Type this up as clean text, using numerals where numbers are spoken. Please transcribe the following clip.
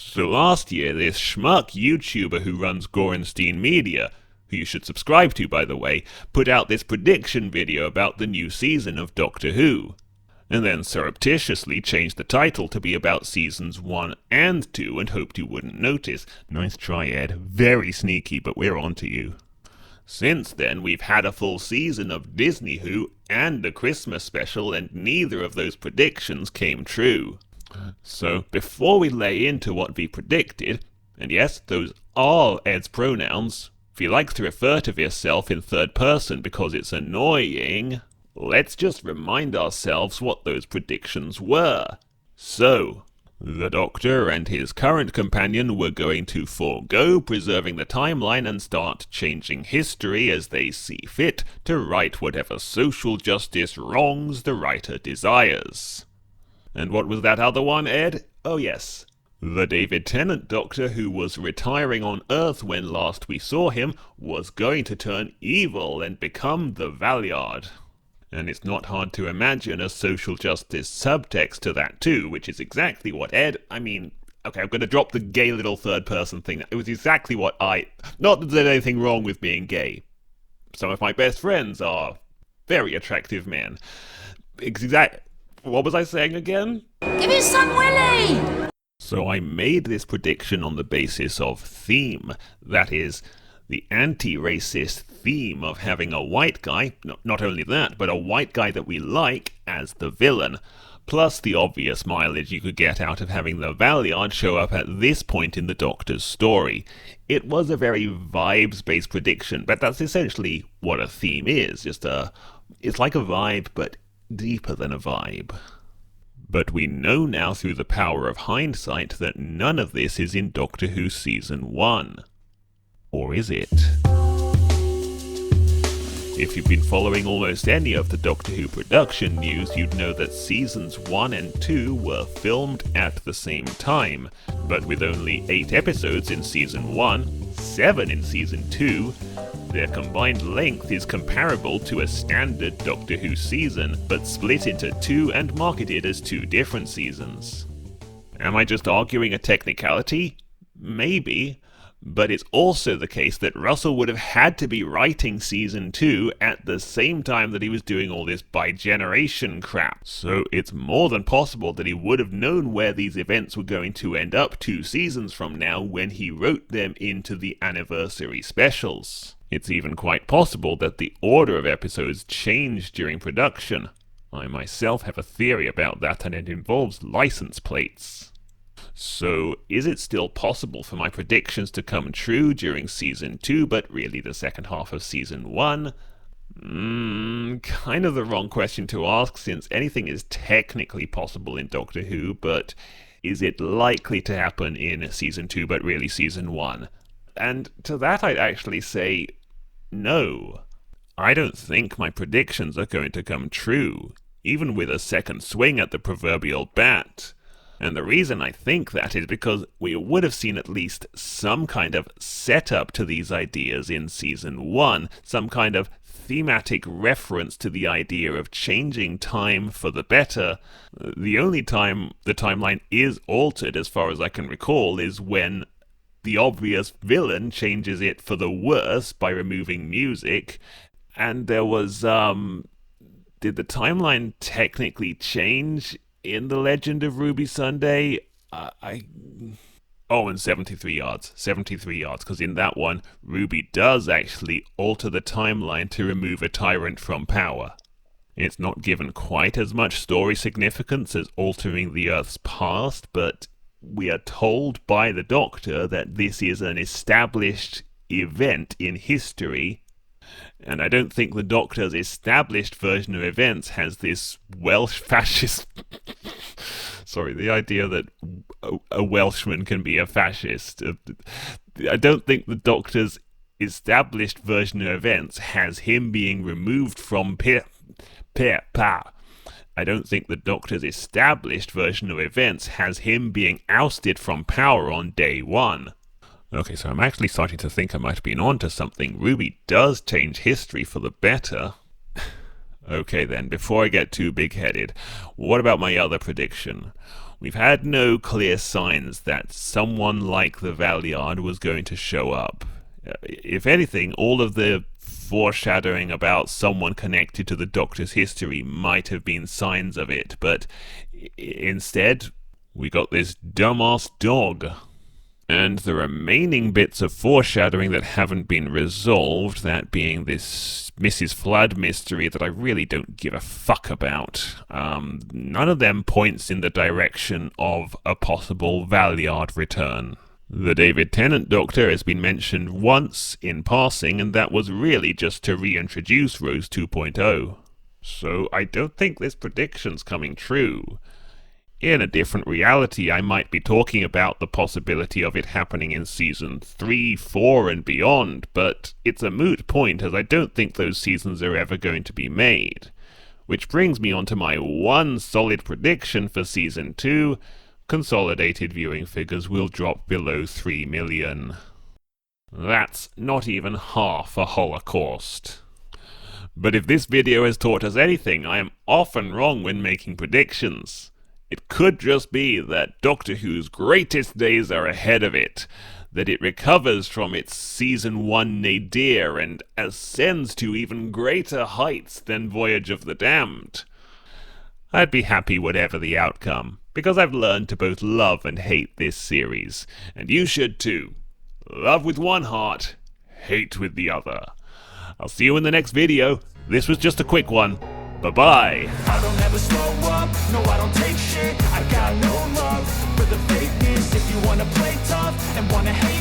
So last year, this schmuck YouTuber who runs Gorenstein Media, who you should subscribe to by the way, put out this prediction video about the new season of Doctor Who, and then surreptitiously changed the title to be about seasons 1 and 2 and hoped you wouldn't notice. Nice try, Ed. Very sneaky, but we're on to you. Since then, we've had a full season of Disney Who and a Christmas special, and neither of those predictions came true. So, before we lay into what we predicted, and yes, those are Ed's pronouns, if you like to refer to yourself in third person because it's annoying, let's just remind ourselves what those predictions were. So, the Doctor and his current companion were going to forego preserving the timeline and start changing history as they see fit to right whatever social justice wrongs the writer desires. And what was that other one, Ed? Oh yes. The David Tennant Doctor, who was retiring on Earth when last we saw him, was going to turn evil and become the Valeyard. And it's not hard to imagine a social justice subtext to that too, which is exactly what okay, I'm going to drop the gay little third-person thing. It was exactly what not that there's anything wrong with being gay. Some of my best friends are very attractive men. What was I saying again? Give me some Willy! So I made this prediction on the basis of theme. That is, the anti-racist theme of having a white guy, not only that, but a white guy that we like as the villain, plus the obvious mileage you could get out of having the Valeyard show up at this point in the Doctor's story. It was a very vibes-based prediction, but that's essentially what a theme is. It's like a vibe, but deeper than a vibe. But we know now through the power of hindsight that none of this is in Doctor Who Season 1. Or is it? If you've been following almost any of the Doctor Who production news, you'd know that Seasons 1 and 2 were filmed at the same time, but with only 8 episodes in Season 1, 7 in Season 2, their combined length is comparable to a standard Doctor Who season, but split into 2 and marketed as 2 different seasons. Am I just arguing a technicality? Maybe. But it's also the case that Russell would have had to be writing Season 2 at the same time that he was doing all this bi-generation crap. So it's more than possible that he would have known where these events were going to end up 2 seasons from now when he wrote them into the anniversary specials. It's even quite possible that the order of episodes changed during production. I myself have a theory about that, and it involves license plates. So, is it still possible for my predictions to come true during Season 2, but really the second half of Season 1? Kind of the wrong question to ask, since anything is technically possible in Doctor Who, but is it likely to happen in Season 2, but really Season 1? And to that I'd actually say, no. I don't think my predictions are going to come true, even with a second swing at the proverbial bat. And the reason I think that is because we would have seen at least some kind of setup to these ideas in Season 1, some kind of thematic reference to the idea of changing time for the better. The only time the timeline is altered, as far as I can recall, is when the obvious villain changes it for the worse by removing music. And there was, did the timeline technically change in The Legend of Ruby Sunday? And 73 yards. 73 yards, because in that one, Ruby does actually alter the timeline to remove a tyrant from power. It's not given quite as much story significance as altering the Earth's past, but we are told by the Doctor that this is an established event in history, and I don't think the Doctor's established version of events has this Welsh fascist... Sorry, the idea that a Welshman can be a fascist. I don't think the Doctor's established version of events has him being removed from power. I don't think the Doctor's established version of events has him being ousted from power on day 1. Okay, so I'm actually starting to think I might have been onto something. Ruby does change history for the better. Okay then, before I get too big-headed, what about my other prediction? we've had no clear signs that someone like the Valeyard was going to show up. If anything, all of the foreshadowing about someone connected to the Doctor's history might have been signs of it, but instead, we got this dumbass dog. And the remaining bits of foreshadowing that haven't been resolved, that being this Mrs. Flood mystery that I really don't give a fuck about, none of them points in the direction of a possible Valeyard return. The David Tennant Doctor has been mentioned once in passing, and that was really just to reintroduce Rose 2.0. So I don't think this prediction's coming true. In a different reality, I might be talking about the possibility of it happening in season 3, 4, and beyond, but it's a moot point as I don't think those seasons are ever going to be made. Which brings me on to my one solid prediction for season 2. Consolidated viewing figures will drop below 3 million. That's not even half a Holocaust. But if this video has taught us anything, I am often wrong when making predictions. It could just be that Doctor Who's greatest days are ahead of it, that it recovers from its Season 1 nadir and ascends to even greater heights than Voyage of the Damned. I'd be happy whatever the outcome, because I've learned to both love and hate this series, and you should too. Love with one heart, hate with the other. I'll see you in the next video. This was just a quick one. Bye-bye. I don't ever slow up, no I don't take shit. I got no love for the fakeness. If you wanna play tough and wanna hate